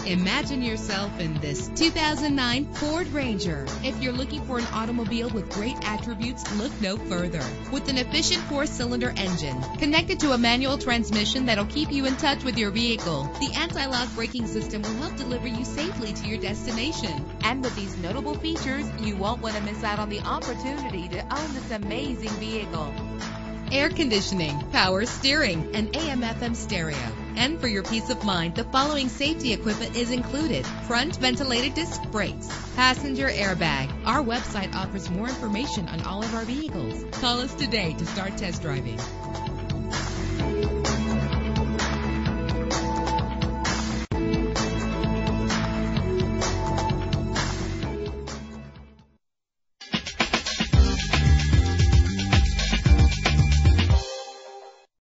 Imagine yourself in this 2009 Ford Ranger. If you're looking for an automobile with great attributes, look no further. With an efficient 4-cylinder engine connected to a manual transmission that'll keep you in touch with your vehicle, the anti-lock braking system will help deliver you safely to your destination. And with these notable features, you won't want to miss out on the opportunity to own this amazing vehicle. Air conditioning, power steering, and AM/FM stereo. And for your peace of mind, the following safety equipment is included: front ventilated disc brakes, passenger airbag. Our website offers more information on all of our vehicles. Call us today to start test driving.